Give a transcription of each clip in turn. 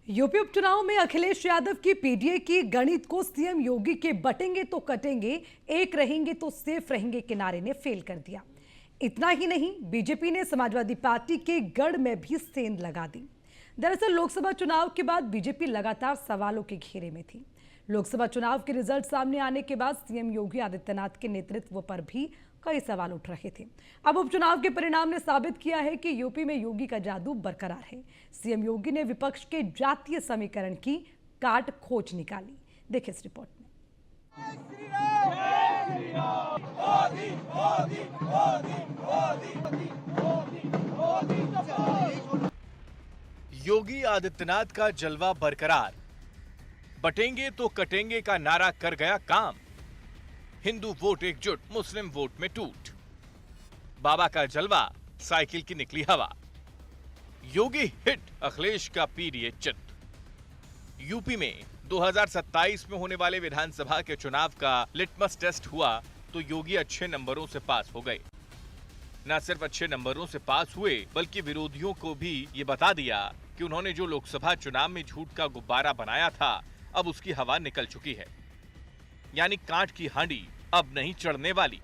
UP उपचुनाव में अखिलेश यादव की पीडीए की गणित को सीएम योगी के बटेंगे तो कटेंगे, एक रहेंगे तो सेफ रहेंगे के नारे ने फेल कर दिया। इतना ही नहीं, बीजेपी ने समाजवादी पार्टी के गढ़ में भी सेंध लगा दी। दरअसल लोकसभा चुनाव के बाद बीजेपी लगातार सवालों के घेरे में थी। लोकसभा चुनाव के रिजल्ट सामने आने के बाद सीएम योगी आदित्यनाथ के नेतृत्व पर भी कई सवाल उठ रहे थे। अब उपचुनाव के परिणाम ने साबित किया है कि यूपी में योगी का जादू बरकरार है। सीएम योगी ने विपक्ष के जातीय समीकरण की काट खोज निकाली। देखिए इस रिपोर्ट में। योगी आदित्यनाथ का जलवा बरकरार, बटेंगे तो कटेंगे का नारा कर गया काम। हिंदू वोट एकजुट, मुस्लिम वोट में टूट। बाबा का जलवा, साइकिल की निकली हवा। योगी हिट, अखिलेश का पीडीए चित। यूपी में 2027 में होने वाले विधानसभा के चुनाव का लिटमस टेस्ट हुआ तो योगी अच्छे नंबरों से पास हो गए। न सिर्फ अच्छे नंबरों से पास हुए बल्कि विरोधियों को भी ये बता दिया कि उन्होंने जो लोकसभा चुनाव में झूठ का गुब्बारा बनाया था, अब उसकी हवा निकल चुकी है। यानी कांट की हांडी अब नहीं चढ़ने वाली,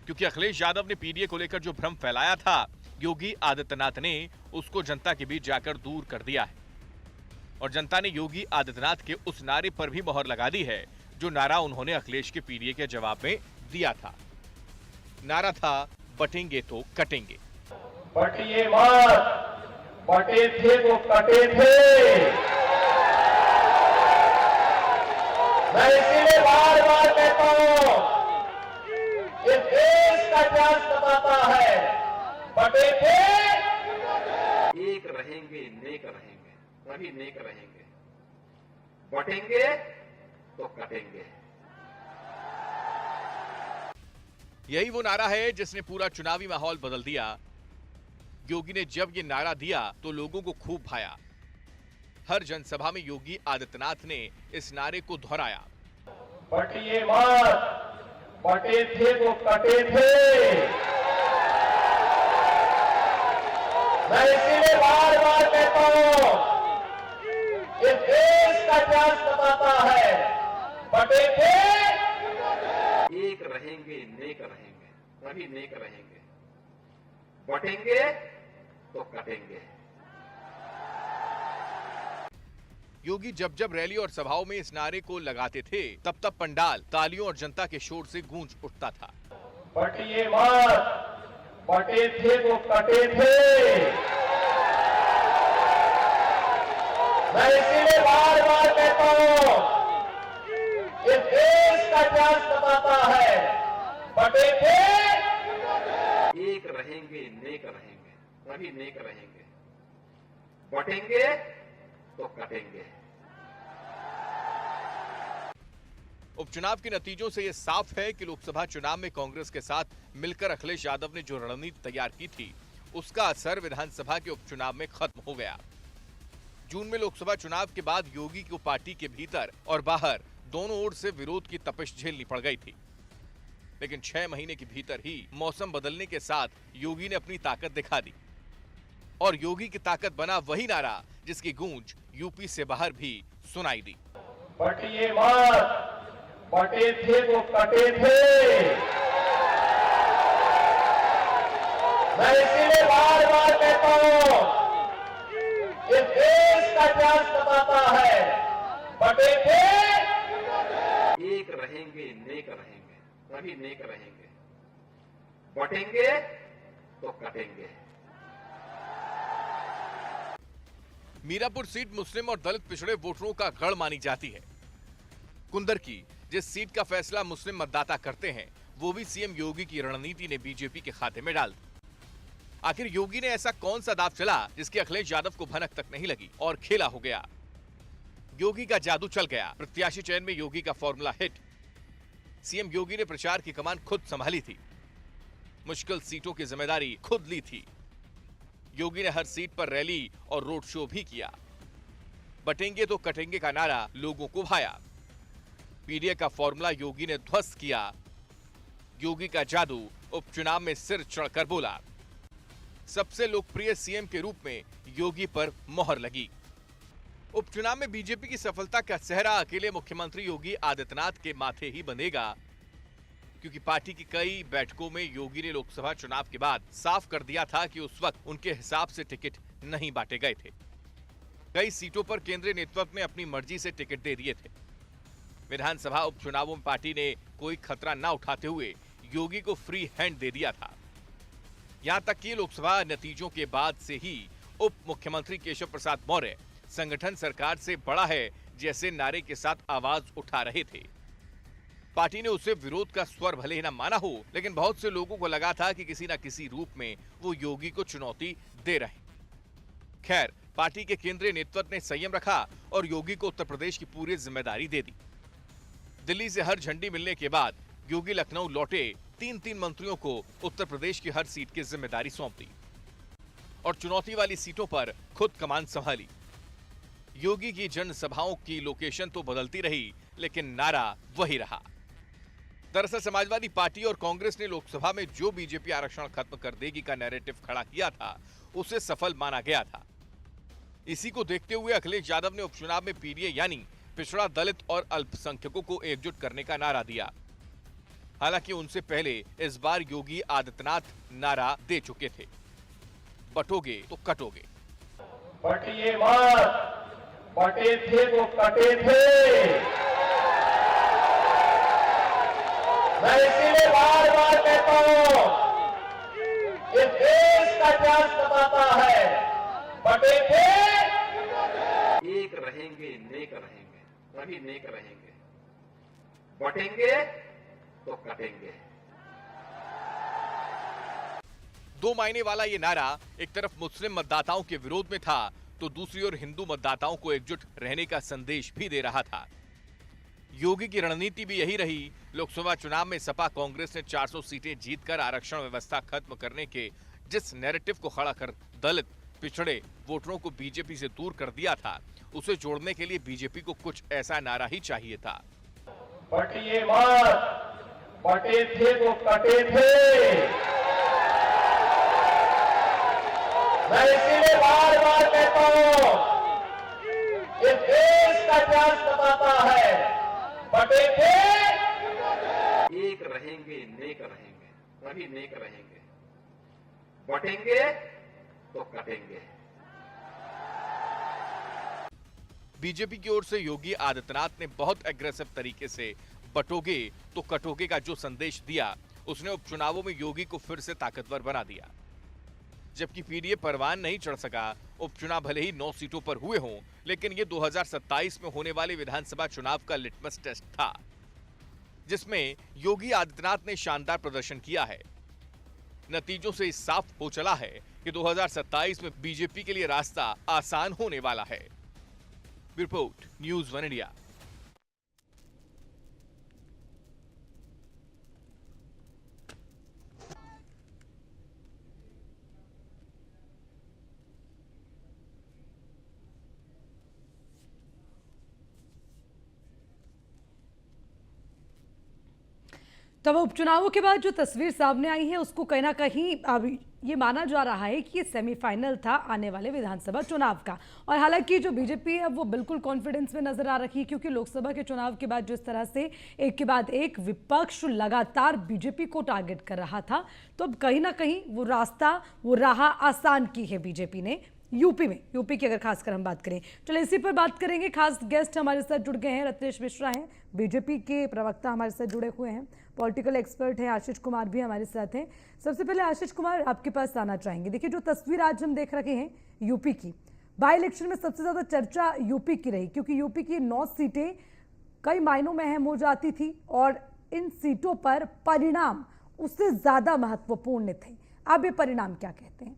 क्योंकि अखिलेश यादव ने पीडीए को लेकर जो भ्रम फैलाया था, योगी आदित्यनाथ ने उसको जनता के बीच जाकर दूर कर दिया है। और जनता ने योगी आदित्यनाथ के उस नारे पर भी मोहर लगा दी है जो नारा उन्होंने अखिलेश के पीडीए के जवाब में दिया था। नारा था, बटेंगे तो कटेंगे। बटिए मत, बटे थे तो कटे थे। मैं इसीलिए बार बार कहता हूं, ये देश का इतिहास बताता है, बटे थे एक रहेंगे, नेक रहेंगे, तभी नेक रहेंगे। बटेंगे तो कटेंगे। यही वो नारा है जिसने पूरा चुनावी माहौल बदल दिया। योगी ने जब ये नारा दिया तो लोगों को खूब भाया। हर जनसभा में योगी आदित्यनाथ ने इस नारे को दोहराया। बटिए मत, बटे थे तो कटे थे। मैं इसीलिए बार बार कहता हूं, ये देश का इतिहास बताता है, बटे थे एक रहेंगे, नेक रहेंगे, तभी नेक रहेंगे। बटेंगे तो कटेंगे। योगी जब जब रैली और सभाओं में इस नारे को लगाते थे, तब तब पंडाल तालियों और जनता के शोर से गूंज उठता था। बटिए मत, बटे थे तो कटे थे। मैं इसीलिए बार बार कहता हूं, ये देश का इतिहास बताता है, बटे थे एक रहेंगे, नेक रहेंगे, तभी नेक रहेंगे। बटेंगे तो कटेंगे। उपचुनाव के नतीजों से यह साफ है कि लोकसभा चुनाव में कांग्रेस के साथ मिलकर अखिलेश यादव ने जो रणनीति तैयार की थी, उसका असर विधानसभा के उपचुनाव में खत्म हो गया। जून में लोकसभा चुनाव के बाद योगी को पार्टी के भीतर और बाहर दोनों ओर से विरोध की तपिश झेलनी पड़ गई थी। लेकिन 6 महीने के भीतर ही मौसम बदलने के साथ योगी ने अपनी ताकत दिखा दी। और योगी की ताकत बना वही नारा जिसकी गूंज यूपी से बाहर भी सुनाई दी। बटिए मत, बटे थे तो कटे थे। मैं इसीलिए बार बार कहता हूं, ये देश का इतिहास बताता है, बटे थे एक रहेंगे, नेक रहेंगे, तभी नेक रहेंगे। बटेंगे तो कटेंगे। मीरापुर सीट मुस्लिम और दलित पिछड़े वोटरों का गढ़ मानी जाती है। कुंदर की जिस सीट का फैसला मुस्लिम मतदाता करते हैं, वो भी सीएम योगी की रणनीति ने बीजेपी के खाते में डाल दी। आखिर योगी ने ऐसा कौन सा दांव चला जिसकी अखिलेश यादव को भनक तक नहीं लगी और खेला हो गया। योगी का जादू चल गया। प्रत्याशी चयन में योगी का फॉर्मूला हिट। सीएम योगी ने प्रचार की कमान खुद संभाली थी। मुश्किल सीटों की जिम्मेदारी खुद ली थी। योगी ने हर सीट पर रैली और रोड शो भी किया। बटेंगे तो कटेंगे का नारा लोगों को भाया। पीडीए का फॉर्मूला योगी ने ध्वस्त किया। योगी का जादू उपचुनाव में सिर चढ़कर बोला। सबसे लोकप्रिय सीएम के रूप में योगी पर मोहर लगी। उपचुनाव में बीजेपी की सफलता का सेहरा अकेले मुख्यमंत्री योगी आदित्यनाथ के माथे ही बंधेगा, क्योंकि पार्टी की कई बैठकों में योगी ने लोकसभा चुनाव के बाद साफ कर दिया था कि उस वक्त उनके हिसाब से टिकट नहीं बांटे गए थे। कई सीटों पर केंद्रीय नेतृत्व ने अपनी मर्जी से टिकट दे दिए थे। विधानसभा उपचुनावों में पार्टी ने कोई खतरा न उठाते हुए योगी को फ्री हैंड दे दिया था। यहां तक कि लोकसभा नतीजों के बाद से ही उप मुख्यमंत्री केशव प्रसाद मौर्य संगठन सरकार से बड़ा है जैसे नारे के साथ आवाज उठा रहे थे। पार्टी ने उसे विरोध का स्वर भले ही न माना हो, लेकिन बहुत से लोगों को लगा था कि किसी न किसी रूप में वो योगी को चुनौती दे रहे। खैर, पार्टी के केंद्रीय नेतृत्व ने संयम रखा और योगी को उत्तर प्रदेश की पूरी जिम्मेदारी दे दी। दिल्ली से हर झंडी मिलने के बाद योगी लखनऊ लौटे, 3 मंत्रियों को उत्तर प्रदेश की हर सीट की जिम्मेदारी सौंप दी और चुनौती वाली सीटों पर खुद कमान संभाली। योगी की जनसभाओं की लोकेशन तो बदलती रही, लेकिन नारा वही रहा। दरअसल समाजवादी पार्टी और कांग्रेस ने लोकसभा में जो बीजेपी आरक्षण खत्म कर देगी का नैरेटिव खड़ा किया था, उसे सफल माना गया था। इसी को देखते हुए अखिलेश यादव ने उपचुनाव में पीडीए यानी पिछड़ा, दलित और अल्पसंख्यकों को एकजुट करने का नारा दिया। हालांकि उनसे पहले इस बार योगी आदित्यनाथ नारा दे चुके थे, बटोगे तो कटोगे। बटिए मत, बटे थे तो कटे थे। मैं इसीलिए बार बार कहता हूं, ये देश का इतिहास बताता है, बटे थे एक रहेंगे, नेक रहेंगे, तभी नेक रहेंगे। बटेंगे तो कटेंगे। 2 मायने वाला ये नारा एक तरफ मुस्लिम मतदाताओं के विरोध में था, तो दूसरी ओर हिंदू मतदाताओं को एकजुट रहने का संदेश भी दे रहा था। योगी की रणनीति भी यही रही। लोकसभा चुनाव में सपा कांग्रेस ने 400 सीटें जीतकर आरक्षण व्यवस्था खत्म करने के जिस नैरेटिव को खड़ा कर दलित, पिछड़े वोटरों को बीजेपी से दूर कर दिया था, उसे जोड़ने के लिए बीजेपी को कुछ ऐसा नारा ही चाहिए था। बटिए मत, बटे थे तो कटे थे। मैं इसीलिए बार बार कहता हूं, ये देश का इतिहास बताता है, बटे थे एक रहेंगे, नेक रहेंगे, तभी नेक रहेंगे। बटेंगे तो कटेंगे। बीजेपी की ओर से योगी आदित्यनाथ ने बहुत एग्रेसिव तरीके से बटोगे तो कटोगे का जो संदेश दिया, उसने उपचुनावों में योगी को फिर से ताकतवर बना दिया। जबकि पीडीए परवान नहीं चढ़ सका, उपचुनाव भले ही 9 सीटों पर हुए हों, लेकिन ये 2027 में होने वाले विधानसभा चुनाव का लिटमस टेस्ट था, जिसमें योगी आदित्यनाथ ने शानदार प्रदर्शन किया है। नतीजों से साफ हो चला है कि 2027 में बीजेपी के लिए रास्ता आसान होने वाला है। Report news 1 India. तब उपचुनावों के बाद जो तस्वीर सामने आई है, उसको कहीं ना कहीं अब ये माना जा रहा है कि ये सेमीफाइनल था आने वाले विधानसभा चुनाव का। और हालांकि जो बीजेपी है वो बिल्कुल कॉन्फिडेंस में नजर आ रही है, क्योंकि लोकसभा के चुनाव के बाद जिस तरह से एक के बाद एक विपक्ष लगातार बीजेपी को टारगेट कर रहा था, तो अब कहीं ना कहीं वो रास्ता, वो राह आसान की है बीजेपी ने यूपी में। यूपी की अगर खासकर हम बात करें, चलो इसी पर बात करेंगे। खास गेस्ट हमारे साथ जुड़ गए हैं, रत्नेश मिश्रा हैं, बीजेपी के प्रवक्ता हमारे साथ जुड़े हुए हैं, पॉलिटिकल एक्सपर्ट हैं आशीष कुमार भी हमारे साथ हैं। सबसे पहले आशीष कुमार, आपके पास आना चाहेंगे। देखिए, जो तस्वीर आज हम देख रहे हैं यूपी की, बाई इलेक्शन में सबसे ज्यादा चर्चा यूपी की रही, क्योंकि यूपी की 9 सीटें कई मायनों में अहम हो जाती थी और इन सीटों पर परिणाम उससे ज्यादा महत्वपूर्ण थे। अब ये परिणाम क्या कहते हैं?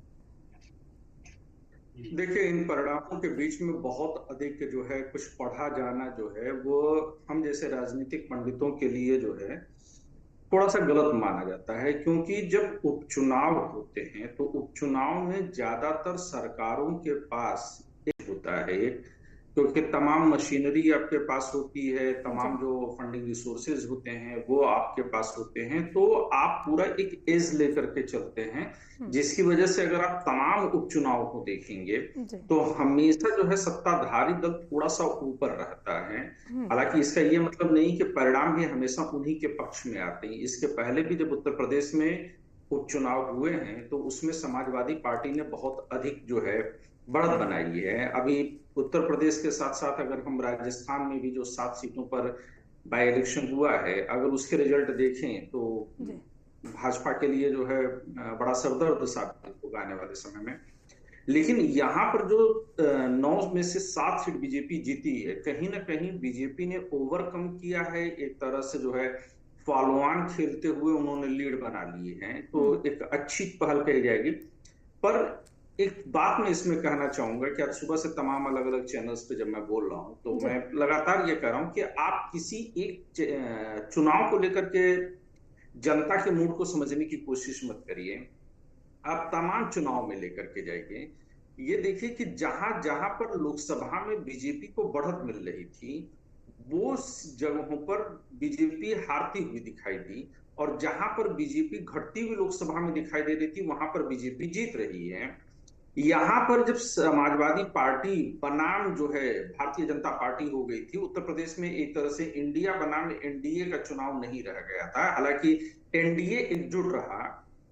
देखिए, इन परिणामों के बीच में बहुत अधिक जो है कुछ पढ़ा जाना जो है वो हम जैसे राजनीतिक पंडितों के लिए जो है थोड़ा सा गलत माना जाता है, क्योंकि जब उपचुनाव होते हैं तो उपचुनाव में ज्यादातर सरकारों के पास एक होता है, एक क्योंकि तमाम मशीनरी आपके पास होती है, तमाम जो फंडिंग रिसोर्सेज होते हैं वो आपके पास होते हैं, तो आप पूरा एक एज लेकर के चलते हैं, जिसकी वजह से अगर आप तमाम उपचुनाव को देखेंगे जी। तो हमेशा जो है सत्ताधारी दल थोड़ा सा ऊपर रहता है। हालांकि इसका ये मतलब नहीं कि परिणाम भी हमेशा उन्हीं के पक्ष में आते हैं। इसके पहले भी जब उत्तर प्रदेश में उपचुनाव हुए हैं तो उसमें समाजवादी पार्टी ने बहुत अधिक जो है बढ़त बनाई है। अभी उत्तर प्रदेश के साथ साथ अगर हम राजस्थान में भी जो 7 सीटों पर बाय इलेक्शन हुआ है, अगर उसके रिजल्ट देखें तो भाजपा के लिए जो है बड़ा सरदर्द साबित होगा आने वाले समय में। लेकिन यहाँ पर जो 9 में से 7 सीट बीजेपी जीती है, कहीं ना कहीं बीजेपी ने ओवरकम किया है, एक तरह से जो है फॉलोऑन खेलते हुए उन्होंने लीड बना लिए हैं, तो एक अच्छी पहल कही जाएगी। पर एक बात मैं इसमें कहना चाहूंगा कि आज सुबह से तमाम अलग अलग चैनल्स पे जब मैं बोल रहा हूं तो मैं लगातार ये कह रहा हूं कि आप किसी एक चुनाव को लेकर के जनता के मूड को समझने की कोशिश मत करिए। आप तमाम चुनाव में लेकर के जाइए, ये देखिए कि जहां जहां पर लोकसभा में बीजेपी को बढ़त मिल रही थी वो जगहों पर बीजेपी हारती हुई दिखाई दी, और जहां पर बीजेपी घटती हुई लोकसभा में दिखाई दे रही थी वहां पर बीजेपी जीत रही है। यहाँ पर जब समाजवादी पार्टी बनाम जो है भारतीय जनता पार्टी हो गई थी, उत्तर प्रदेश में एक तरह से इंडिया बनाम एनडीए का चुनाव नहीं रह गया था, हालांकि एनडीए एकजुट रहा।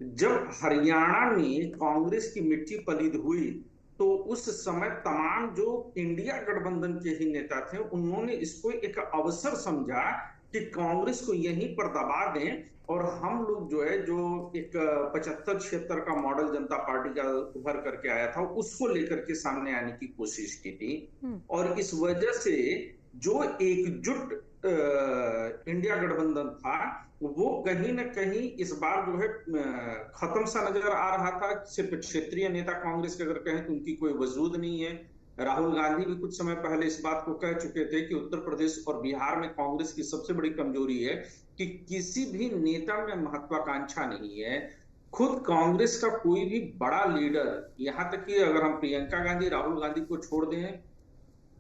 जब हरियाणा में कांग्रेस की मिट्टी पलीद हुई तो उस समय तमाम जो इंडिया गठबंधन के ही नेता थे उन्होंने इसको एक अवसर समझा कि कांग्रेस को यहीं पर दबा दें और हम लोग जो है जो एक 75-76 का मॉडल जनता पार्टी का उभर करके आया था उसको लेकर के सामने आने की कोशिश की थी। और इस वजह से जो एकजुट इंडिया गठबंधन था वो कहीं ना कहीं इस बार जो है खत्म सा नजर आ रहा था। सिर्फ क्षेत्रीय नेता कांग्रेस के अगर कहें तो उनकी कोई वजूद नहीं है। राहुल गांधी भी कुछ समय पहले इस बात को कह चुके थे कि उत्तर प्रदेश और बिहार में कांग्रेस की सबसे बड़ी कमजोरी है कि किसी भी नेता में महत्वाकांक्षा नहीं है। खुद कांग्रेस का कोई भी बड़ा लीडर, यहां तक कि अगर हम प्रियंका गांधी राहुल गांधी को छोड़ दें,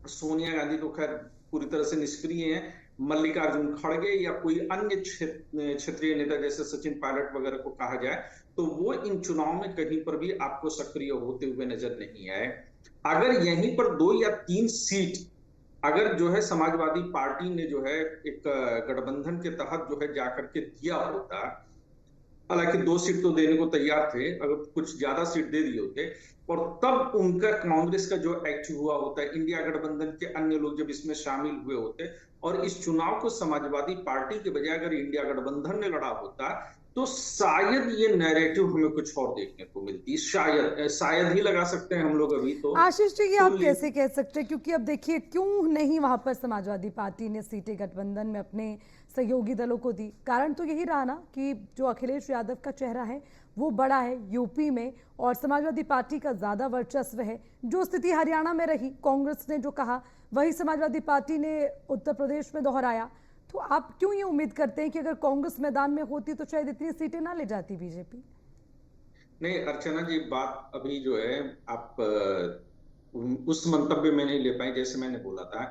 सोनिया गांधी तो खैर पूरी तरह से निष्क्रिय हैं, मल्लिकार्जुन खड़गे या कोई अन्य क्षेत्रीय नेता जैसे सचिन पायलट वगैरह को कहा जाए तो वो इन चुनाव में कहीं पर भी आपको सक्रिय होते हुए नजर नहीं आए। अगर यहीं पर 2 या 3 सीट अगर जो है समाजवादी पार्टी ने जो है एक गठबंधन के तहत जो है जाकर के दिया होता, हालांकि 2 सीट तो देने को तैयार थे, अगर कुछ ज्यादा सीट दे दिए होते और तब उनका कांग्रेस का जो एक्ट हुआ होता है, इंडिया गठबंधन के अन्य लोग जब इसमें शामिल हुए होते और इस चुनाव को समाजवादी पार्टी के बजाय अगर इंडिया गठबंधन ने लड़ा होता तो शायद ये नैरेटिव हमें कुछ और देखने को मिलती। शायद ही लगा सकते हैं हम लोग अभी तो। आशीष जी, ये आप कैसे कह सकते हैं, क्योंकि अब देखिए क्यों नहीं वहां पर समाजवादी पार्टी ने सीटें गठबंधन में अपने सहयोगी दलों को दी। कारण तो यही रहा ना कि जो अखिलेश यादव का चेहरा है वो बड़ा है यूपी में और समाजवादी पार्टी का ज्यादा वर्चस्व है। जो स्थिति हरियाणा में रही, कांग्रेस ने जो कहा वही समाजवादी पार्टी ने उत्तर प्रदेश में दोहराया। तो आप क्यों ये उम्मीद करते हैं कि अगर कांग्रेस मैदान में होती तो शायद इतनी सीटें ना ले जाती बीजेपी? नहीं अर्चना जी, बात अभी जो है आप उस मंतव्य में नहीं ले पाए। जैसे मैंने बोला था,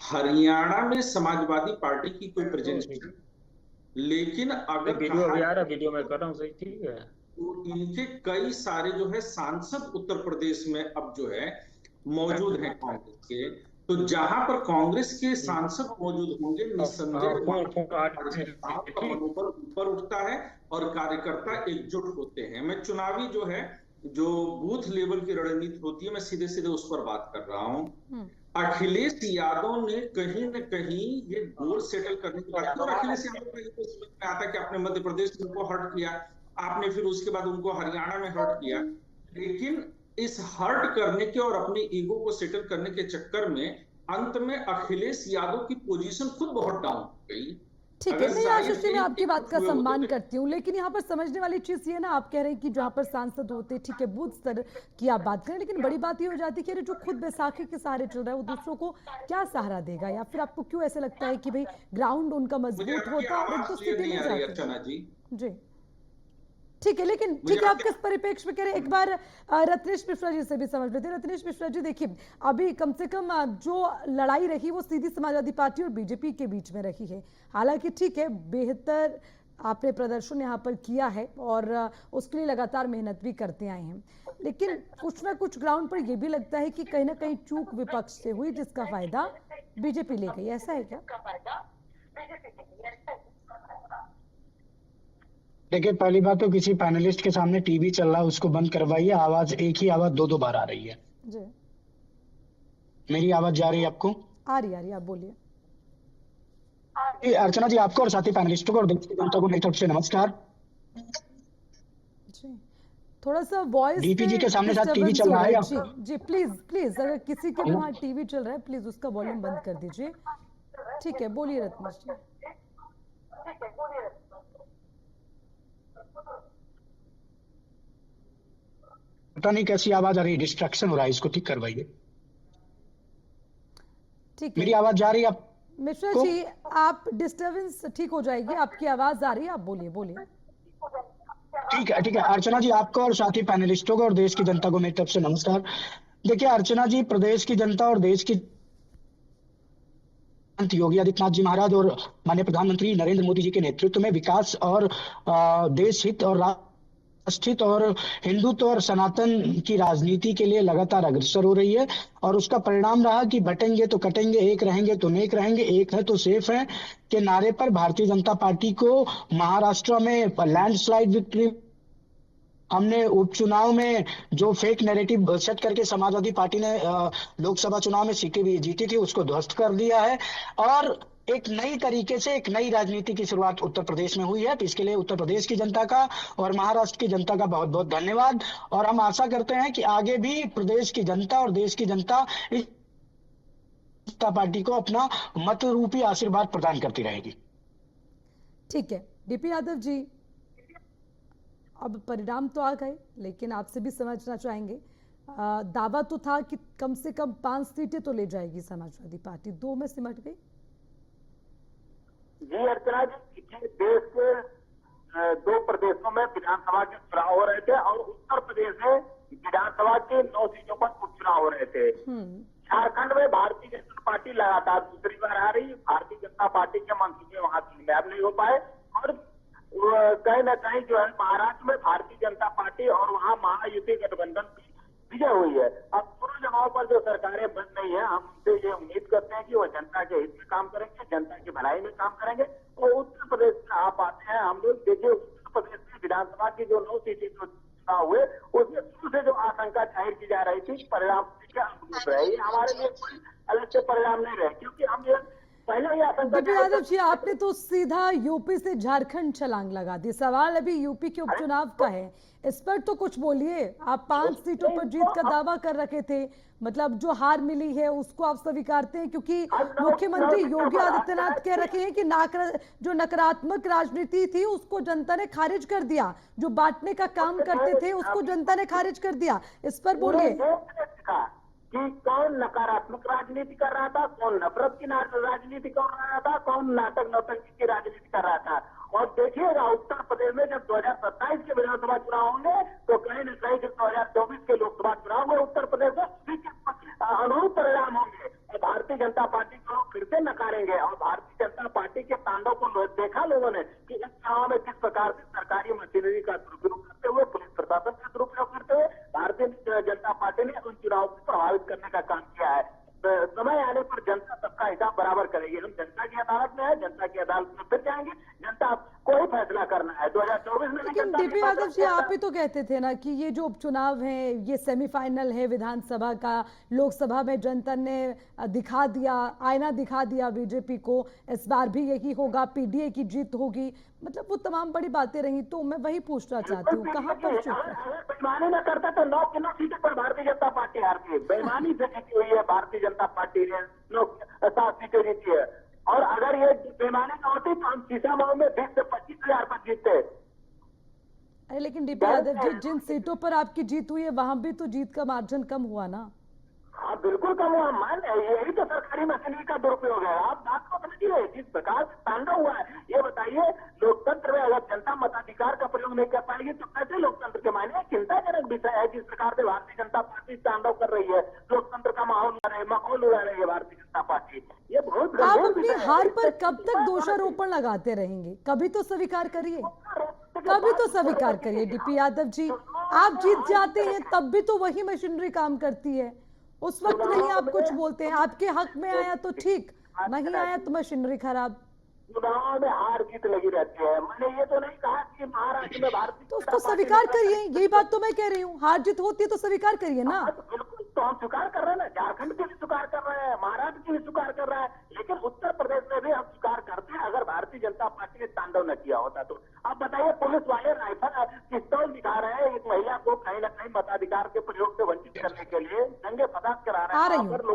हरियाणा में समाजवादी पार्टी की कोई प्रेजेंस नहीं, लेकिन अगर वीडियो में कर रहा हूं, सही ठीक है, तो इनके कई सारे जो है सांसद उत्तर प्रदेश में अब जो है मौजूद हैं कांग्रेस के। तो जहां पर कांग्रेस के सांसद मौजूद होंगे निस्संदेह मनोबल ऊपर उठता है और कार्यकर्ता एकजुट होते हैं। मैं चुनावी जो है जो बूथ लेवल की रणनीति होती है मैं सीधे सीधे उस पर बात कर रहा हूं। अखिलेश यादव ने कहीं न कहीं ये गोल सेटल करने की बात की और अखिलेश यादव का ये तो समझ में आता कि आपने मध्य प्रदेश में उनको हर्ट किया, आपने फिर उसके बाद उनको हरियाणा में हर्ट किया, लेकिन इस हर्ट करने के और अपने ईगो को सेटल करने के चक्कर में अंत में अखिलेश यादव की पोजीशन खुद बहुत डाउन हो गई। ठीक है, नहीं आशीष जी, मैं आपकी बात का सम्मान करती हूँ, लेकिन यहाँ पर समझने वाली चीज ये ना, आप कह रहे हैं कि जहाँ पर सांसद होते, ठीक है, बूथ स्तर की आप बात करें, लेकिन बड़ी बात ये हो जाती है कि जो खुद बैसाखी के सहारे चल रहा है वो दूसरों को क्या सहारा देगा? या फिर आपको क्यों ऐसा लगता है कि भाई ग्राउंड उनका मजबूत होता और उनको सीटें नहीं जाती? अर्चना जी, ठीक है, लेकिन ठीक है, आप किस परिप्रेक्ष्य में कह रहे हैं, एक बार रत्नेश मिश्रा जी से भी समझ लेते हैं। रत्नेश मिश्रा जी, देखिए अभी कम से कम जो लड़ाई रही वो सीधी समाजवादी पार्टी और बीजेपी के बीच में रही है। हालांकि ठीक है, बेहतर आपने प्रदर्शन यहाँ पर किया है और उसके लिए लगातार मेहनत भी करते आए हैं, लेकिन कुछ ना कुछ ग्राउंड पर यह भी लगता है कि कहीं ना कहीं चूक विपक्ष से हुई जिसका फायदा बीजेपी ले गई। ऐसा है क्या? देखिए, पहली बात तो किसी पैनलिस्ट के सामने टीवी चल रहा है उसको बंद करवाइए। आवाज एक ही आवाज दो बार आ रही है। जी, मेरी आवाज जा रही है आपको? आ रही, आप बोलिए। अर्चना जी, आपको और साथी पैनलिस्टों को और देश की जनता को मेरी तरफ से नमस्कार। जी, थोड़ा सा वॉइस डीपीजी के सामने साथ टीवी चल रहा है। जी जी, प्लीज प्लीज, अगर किसी के भी वहाँ टीवी चल रहा है प्लीज उसका वॉल्यूम बंद कर दीजिए। ठीक है, बोलिए रत्नेश जी। पता नहीं कैसी आवाज आ रही है, डिस्ट्रैक्शन हो रहा है, इसको ठीक करवाइए। ठीक है, मेरी आवाज जा रही है आप? मिश्रा जी, आप डिस्टरबेंस ठीक हो जाएगी, आपकी आवाज आ रही है, आप बोलिए बोलिए। ठीक है, ठीक है। अर्चना जी, आपको और साथी पैनलिस्टों को और देश की जनता को मेरी तरफ से नमस्कार। देखिए अर्चना जी, प्रदेश की जनता और देश की योगी आदित्यनाथ जी महाराज और माननीय प्रधानमंत्री नरेंद्र मोदी जी के नेतृत्व में विकास और देश हित और राष्ट्रहित और हिंदुत्व और सनातन की राजनीति के लिए लगातार अग्रसर हो रही है और उसका परिणाम रहा कि बटेंगे तो कटेंगे, एक रहेंगे तो नेक रहेंगे, एक है तो सेफ है के नारे पर भारतीय जनता पार्टी को महाराष्ट्र में लैंडस्लाइड विक्ट्री, हमने उपचुनाव में जो फेक नैरेटिव सेट करके समाजवादी पार्टी ने लोकसभा चुनाव में सीटें भी जीती थी उसको ध्वस्त कर दिया है और एक नई तरीके से एक नई राजनीति की शुरुआत उत्तर प्रदेश में हुई है। तो इसके लिए उत्तर प्रदेश की जनता का और महाराष्ट्र की जनता का बहुत बहुत धन्यवाद और हम आशा करते हैं कि आगे भी प्रदेश की जनता और देश की जनता इस पार्टी को अपना मत रूपी आशीर्वाद प्रदान करती रहेगी। ठीक है, डीपी यादव जी, अब परिणाम तो आ गए, लेकिन आपसे भी समझना चाहेंगे, दावा तो था कि कम से कम 5 सीटें तो ले जाएगी समाजवादी पार्टी, 2 में सिमट गई। जी अर्चना जी, देश के 2 प्रदेशों में विधानसभा के चुनाव हो रहे थे और उत्तर प्रदेश में विधानसभा के 9 सीटों पर उपचुनाव हो रहे थे। झारखंड में भारतीय जनता पार्टी लगातार दूसरी बार आ रही, भारतीय जनता पार्टी के मंसूबे वहां कामयाब नहीं हो पाए और कहीं न कहीं जो है महाराष्ट्र में भारतीय जनता पार्टी और वहां महायुति गठबंधन की विजय हुई है। अब दोनों जगहों पर जो सरकारें बन रही है, हम उनसे ये उम्मीद करते हैं कि वो जनता के हित में काम करेंगे, जनता की भलाई में काम करेंगे और उत्तर प्रदेश में आप आते हैं, हम लोग देखिए उत्तर प्रदेश में विधानसभा की जो 9 सीटें जो चुनाव हुए उसमें शुरू से जो आशंका जाहिर की जा रही थी परिणाम क्या अनुरूप रहे, हमारे लिए कोई अलग से परिणाम नहीं रहे क्योंकि हम ये डीपी यादव जी, आपने तो सीधा यूपी से झारखंड छलांग लगा दी, सवाल अभी यूपी के उपचुनाव का है, इस पर तो कुछ बोलिए। आप 5 सीटों पर जीत का दावा कर रखे थे, मतलब जो हार मिली है उसको आप स्वीकारते हैं क्योंकि मुख्यमंत्री योगी आदित्यनाथ कह रखे हैं कि जो नकारात्मक राजनीति थी उसको जनता ने खारिज कर दिया, जो बांटने का काम करते थे उसको जनता ने खारिज कर दिया, इस पर बोलिए कि कौन नकारात्मक राजनीति कर रहा था, कौन नफरत की राजनीति कर रहा था, कौन नाटक नौटंकी की राजनीति कर रहा था। और देखिएगा उत्तर प्रदेश में जब 2027 के विधानसभा चुनाव होंगे तो कहीं न कहीं जो 2024 के लोकसभा चुनाव में उत्तर प्रदेश में अनुरूप परिणाम होंगे और भारतीय जनता पार्टी को फिर से नकारेंगे और भारतीय जनता पार्टी के तांडव को देखा लोगों ने कि इस चुनाव में किस प्रकार से सरकारी मशीनरी का दुरुपयोग करते हुए, पुलिस प्रशासन का दुरुपयोग करते हुए भारतीय जनता पार्टी ने उन चुनाव को प्रभावित करने का काम किया है। समय आने पर जनता सबका हिसाब बराबर करेगी। हम जनता की अदालत में है, जनता की अदालत में फिर जाएंगे, जनता को ही फैसला करना है 2024 में। लेकिन डीपी यादव जी, आप ही तो कहते थे ना कि ये जो उपचुनाव है ये सेमीफाइनल है विधानसभा का, लोकसभा में जनता ने दिखा दिया, आईना दिखा दिया बीजेपी को, इस बार भी यही होगा, पीडीए की जीत होगी, मतलब वो तमाम बड़ी बातें रही। तो मैं वही पूछना चाहती हूँ, कहाँ पर चुप है? बेईमानी न करता तो 9 की 9 सीटों पर भारतीय जनता पार्टी हारती है, बेईमानी से जीती हुई है भारतीय जनता पार्टी ने 7 सीटें जीती है और अगर ये बेईमानी न होती तो हम सीसामऊ में 20 से 25 हजार पर जीतते। अरे लेकिन डीपी यादव जी, जिन सीटों पर आपकी जीत हुई है वहां भी तो जीत का मार्जिन कम हुआ ना? हाँ बिल्कुल कम हुआ, मान यही तो सरकारी मशीनरी का दुरुपयोग है। आप बात को की है, जिस प्रकार से तांडव हुआ है। ये बताइए, लोकतंत्र में अगर जनता मताधिकार का प्रयोग नहीं कर पाएगी तो कैसे लोकतंत्र के मायने? चिंताजनक विषय है जिस प्रकार से भारतीय जनता पार्टी तांडव कर रही है, लोकतंत्र का माहौल उड़ा रही है भारतीय जनता पार्टी। ये बहुत आप गंभीर अपनी विषय है। हार पर इससे कब तक दोषारोपण लगाते रहेंगे? कभी तो स्वीकार करिए, कभी तो स्वीकार करिए डीपी यादव जी। आप जीत जाते हैं तब भी तो वही मशीनरी काम करती है, उस वक्त नहीं आप कुछ बोलते हैं। आपके हक में आया तो ठीक, नहीं आया तो मशीनरी खराब। चुनाव में हार जीत लगी रहती है। मैंने ये तो नहीं कहा कि महाराष्ट्र में भारतीय तो उसको स्वीकार करिए, यही बात तो मैं कह रही हूँ। हार जीत होती है तो स्वीकार करिए ना। बिल्कुल, तो हम स्वीकार कर रहे हैं ना, झारखंड के लिए स्वीकार कर रहे हैं, महाराष्ट्र के लिए स्वीकार कर रहा है, लेकिन उत्तर प्रदेश में भी हम स्वीकार करते हैं अगर भारतीय जनता पार्टी ने तांडव न किया होता तो। अब बताइए, पुलिस वाले राइफल पिस्तौल दिखा रहे हैं एक महिला को कहीं न कहीं मताधिकार के प्रयोग से वंचित करने के लिए, दंगे फसाद करा रहे हैं।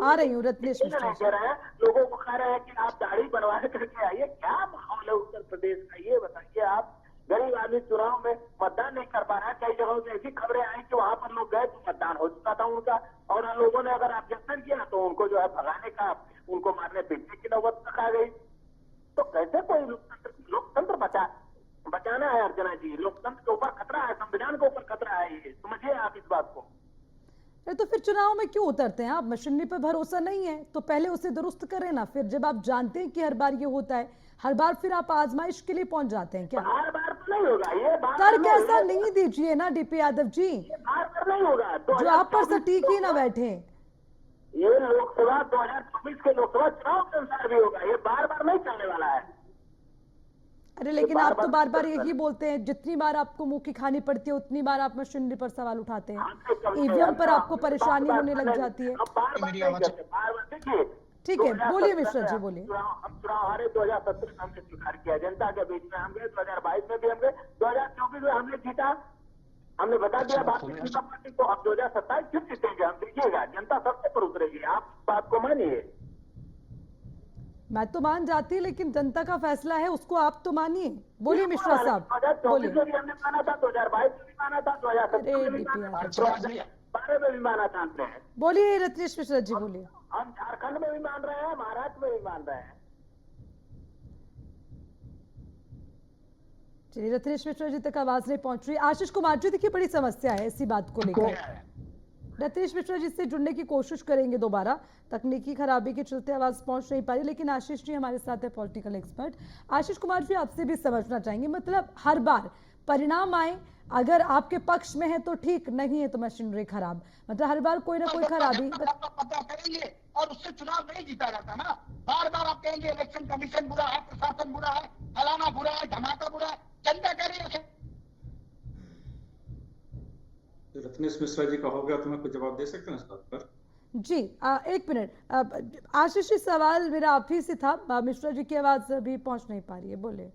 आ रही हूँ रत्नेश मिश्रा जी। कह रहे हैं, लोगों को कह रहे हैं कि आप दाढ़ी बनवा करके आइए। क्या माहौल है उत्तर प्रदेश का, ये बताइए आप। गरीब आदमी चुनाव में मतदान नहीं कर पा रहा है। कई जगहों से ऐसी खबरें आई कि वहां पर लोग गए तो मतदान हो चुका था उनका, और लोगों ने अगर ऑब्जेक्शन किया तो उनको जो है भगाने का, उनको मारने पीटने की नौबत तक आ गई। तो कैसे कोई लोकतंत्र बचाना है अर्चना जी? लोकतंत्र के ऊपर खतरा है, संविधान के ऊपर खतरा है, ये समझिए आप इस बात को। तो फिर चुनाव में क्यों उतरते हैं आप? मशीनरी पर भरोसा नहीं है तो पहले उसे दुरुस्त करें ना। फिर जब आप जानते हैं कि हर बार ये होता है, हर बार फिर आप आजमाइश के लिए पहुंच जाते हैं क्या? हर बार तो नहीं होगा ये, तर्क ऐसा नहीं दीजिए ना डीपी यादव जी, बार बार नहीं होगा। जो आप पर सटीक ही ना बैठे। ये लोकसभा 2024 के लोकसभा चुनाव के अनुसार भी होगा, ये बार बार नहीं चलने वाला है। अरे लेकिन आप तो बार बार यही बोलते हैं, जितनी बार आपको मुंह की खानी पड़ती है उतनी बार आप मशीनरी पर सवाल उठाते हैं, ईवीएम पर आपको परेशानी होने लग जाती है। ठीक है, बोलिए मिश्रा जी, बोलिए। हम चुनाव हारे 2017 में हमने स्वीकार किया, जनता के बीच में हम गए, 2022 में भी हम गए, 2024 में हमने जीता, हमने बता दिया भारतीय जनता पार्टी को। अब 2027 फिर जीतेंगे हम, देखिएगा जनता सबसे पर उतरेगी। आप बात को मानिए। मैं तो मान जाती, लेकिन जनता का फैसला है, उसको आप तो मानिए। बोलिए मिश्रा साहब, बोलिए। 2024 में भी हमने माना था, 2022 में भी माना था, 2017 में भी माना था, 2012 में भी माना था हमने। बोलिए रत्नेश मिश्रा जी, बोलिए। हम झारखंड में भी मान रहे हैं, महाराष्ट्र में भी मान रहे हैं। चलिए, रत्नेश मिश्रा जी तक आवाज नहीं पहुंच रही। आशीष कुमार जी, देखिए बड़ी समस्या है इसी बात को लेकर। रत्नेश मिश्रा जी से जुड़ने की कोशिश करेंगे दोबारा, तकनीकी खराबी के चलते आवाज पहुंच नहीं पा रही, लेकिन आशीष जी हमारे साथ है, पॉलिटिकल एक्सपर्ट। आशीष कुमार जी, आपसे भी समझना चाहेंगे, मतलब हर बार परिणाम आए, अगर आपके पक्ष में है तो ठीक, नहीं है तो मशीनरी खराब, मतलब हर बार कोई ना कोई खराबी करेंगे और उससे चुनाव नहीं जीता जाता ना। बार बार आप कहेंगे इलेक्शन कमीशन बुरा है, प्रशासन बुरा है, फलाना बुरा है, धमाका बुरा है, जनता कह रही है। रत्नेश मिश्रा जी का हो गया तो मैं कुछ जवाब दे सकता हूँ इस बात पर? जी, एक मिनट। आशीष जी, सवाल मेरा आप ही से था, मिश्रा जी की आवाज अभी पहुंच नहीं पा रही है, बोले।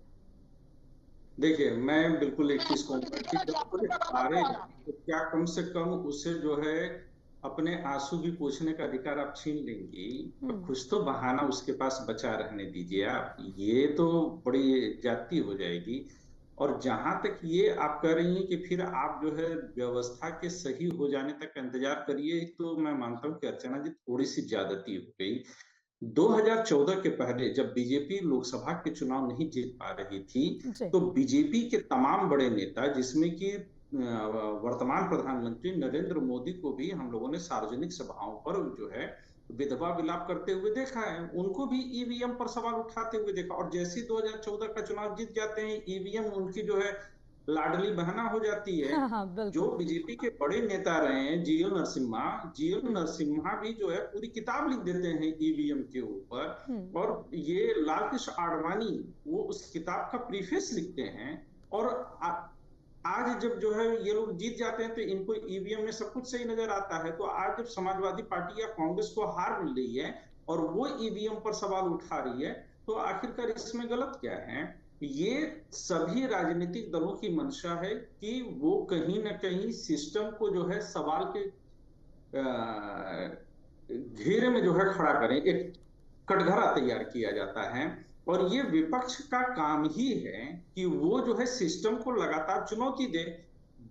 देखिए, मैं बिल्कुल एक चीज कहूँगा कि हारे तो क्या कम से कम उसे जो है अपने आंसू भी पोंछने का अधिकार आप छीन लेंगी, तो कुछ तो बहाना उसके पास बचा रहने दीजिए आप। ये तो बड़ी जाती हो जाएगी। और जहां तक ये आप कह रही हैं कि फिर आप जो है व्यवस्था के सही हो जाने तक इंतजार करिए, तो मैं मानता हूं कि अर्चना जी थोड़ी सी ज्यादती हो गई। 2014 के पहले जब बीजेपी लोकसभा के चुनाव नहीं जीत पा रही थी, तो बीजेपी के तमाम बड़े नेता, जिसमें कि वर्तमान प्रधानमंत्री नरेंद्र मोदी को भी हम लोगों ने सार्वजनिक सभाओं पर जो है विधवा विलाप करते हुए देखा है, उनको भी ईवीएम पर सवाल उठाते हुए देखा। और जैसे 2014 का चुनाव जीत जाते हैं, ईवीएम उनकी जो है लाडली बहना हो जाती है। जो बीजेपी के बड़े नेता रहे हैं, जीएल नरसिम्हा भी जो है पूरी किताब लिख देते हैं ईवीएम के ऊपर। और ये लाल कृष्ण आडवाणी वो उस किताब का प्रीफेस लिखते हैं। और आज जब जो है ये लोग जीत जाते हैं तो इनको ईवीएम में सब कुछ सही नजर आता है। तो आज जब समाजवादी पार्टी या कांग्रेस को हार मिल रही है और वो ईवीएम पर सवाल उठा रही है, तो आखिरकार इसमें गलत क्या है? ये सभी राजनीतिक दलों की मंशा है कि वो कहीं ना कहीं सिस्टम को जो है सवाल के घेरे में जो है खड़ा करें। एक कटघरा तैयार किया जाता है और ये विपक्ष का काम ही है कि वो जो है सिस्टम को लगातार चुनौती दे।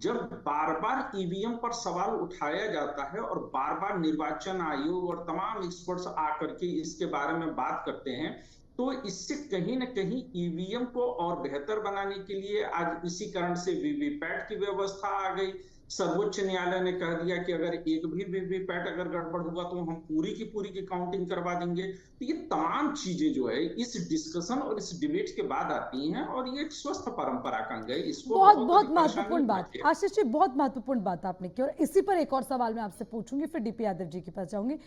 जब बार बार ईवीएम पर सवाल उठाया जाता है और बार बार निर्वाचन आयोग और तमाम एक्सपर्ट्स आकर के इसके बारे में बात करते हैं, तो इससे कहीं ना कहीं ईवीएम को और बेहतर बनाने के लिए आज इसी कारण से वीवीपैट की व्यवस्था आ गई। सर्वोच्च न्यायालय ने कह दिया कि अगर एक भी वीवीपैट अगर गड़बड़ हुआ तो हम पूरी की काउंटिंग करवा देंगे। तो ये तमाम चीजें जो है इस डिस्कशन और इस डिबेट के बाद आती हैं और ये एक स्वस्थ परंपरा का अंग है। इसको बहुत बहुत बहुत अधिक परेशानी महत्वपूर्ण नहीं बात चाहिए। आशीष जी, बहुत महत्वपूर्ण बात आपने की और इसी पर एक और सवाल मैं आपसे पूछूंगी, फिर डीपी यादव जी के पास जाऊंगी।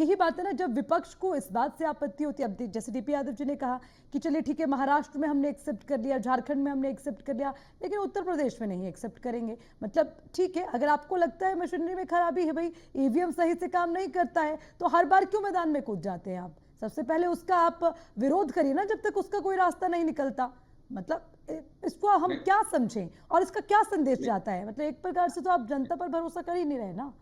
यही बात है ना, जब विपक्ष को इस बात से आपत्ति होती है, अब जैसे डीपी यादव जी ने कहा कि चलिए ठीक है, महाराष्ट्र में हमने एक्सेप्ट कर लिया, झारखंड में हमने एक्सेप्ट कर लिया, लेकिन उत्तर प्रदेश में नहीं एक्सेप्ट करेंगे। मतलब ठीक है, अगर आपको लगता है मशीनरी में खराबी है, भाई ईवीएम सही से काम नहीं करता है, तो हर बार क्यों मैदान में कूद जाते हैं आप? सबसे पहले उसका आप विरोध करिए ना, जब तक उसका कोई रास्ता नहीं निकलता। मतलब इसको हम क्या समझें और इसका क्या संदेश जाता है? मतलब एक प्रकार से तो आप जनता पर भरोसा कर ही नहीं रहे ना।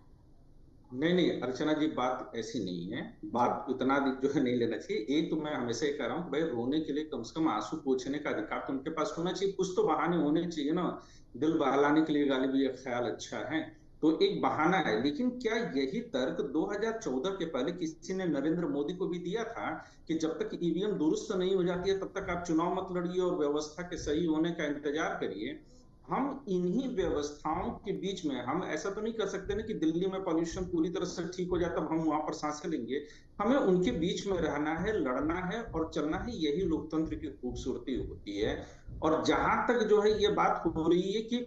नहीं अर्चना जी, बात ऐसी नहीं है। बात उतना जो है नहीं लेना चाहिए। एक तो मैं हमेशा ही कह रहा हूँ, भाई रोने के लिए कम से कम आंसू पोंछने का अधिकार तो उनके पास होना चाहिए। कुछ तो बहाने होने चाहिए ना। दिल बहलाने के लिए गालिब ये ख्याल अच्छा है, तो एक बहाना है। लेकिन क्या यही तर्क 2014 के पहले किसी ने नरेंद्र मोदी को भी दिया था कि जब तक ईवीएम दुरुस्त नहीं हो जाती है तब तक आप चुनाव मत लड़िए और व्यवस्था के सही होने का इंतजार करिए? हम इन्हीं व्यवस्थाओं के बीच में, हम ऐसा तो नहीं कर सकते ना कि दिल्ली में पॉल्यूशन पूरी तरह से ठीक हो जाए तब हम वहां पर सांसें लेंगे। हमें उनके बीच में रहना है, लड़ना है और चलना है। यही लोकतंत्र की खूबसूरती होती है। और जहां तक जो है ये बात हो रही है कि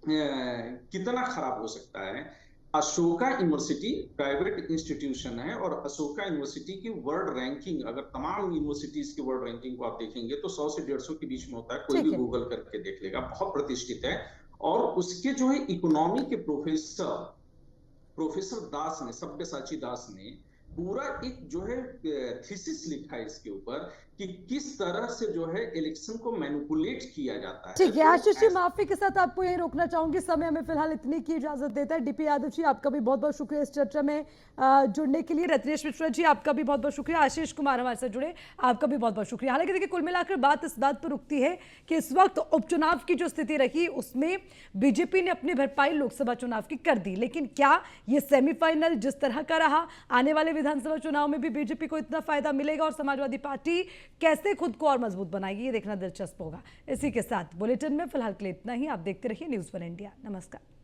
कितना खराब हो सकता है, अशोका यूनिवर्सिटी प्राइवेट इंस्टीट्यूशन है और अशोका यूनिवर्सिटी की वर्ल्ड रैंकिंग, अगर तमाम यूनिवर्सिटीज की वर्ल्ड रैंकिंग को आप देखेंगे तो 100 से 150 के बीच में होता है। कोई भी गूगल करके देख लेगा, बहुत प्रतिष्ठित है। और उसके जो है इकोनॉमी के प्रोफेसर दास ने, सब्यसाची दास ने पूरा एक जो है थीसिस लिखा है इसके ऊपर कि किस तरह से जो है इलेक्शन को मैनिपुलेट किया जाता है। ठीक है तो आशीष जी, माफी के साथ आपको यही रोकना चाहूंगी, समय हमें फिलहाल इतनी की इजाजत देता है। डीपी यादव जी, आपका भी बहुत बहुत शुक्रिया इस चर्चा में जुड़ने के लिए। रत्नेश मिश्रा जी, आपका भी बहुत बहुत शुक्रिया। आशीष कुमार हमारे साथ जुड़े, आपका भी बहुत बहुत शुक्रिया। हालांकि देखिए, कुल मिलाकर बात इस बात पर रुकती है कि इस वक्त उपचुनाव की जो स्थिति रही उसमें बीजेपी ने अपनी भरपाई लोकसभा चुनाव की कर दी, लेकिन क्या ये सेमीफाइनल जिस तरह का रहा, आने वाले विधानसभा चुनाव में भी बीजेपी को इतना फायदा मिलेगा और समाजवादी पार्टी कैसे खुद को और मजबूत बनाएगी, ये देखना दिलचस्प होगा। इसी के साथ बुलेटिन में फिलहाल के लिए इतना ही। आप देखते रहिए न्यूज़ 1 इंडिया। नमस्कार।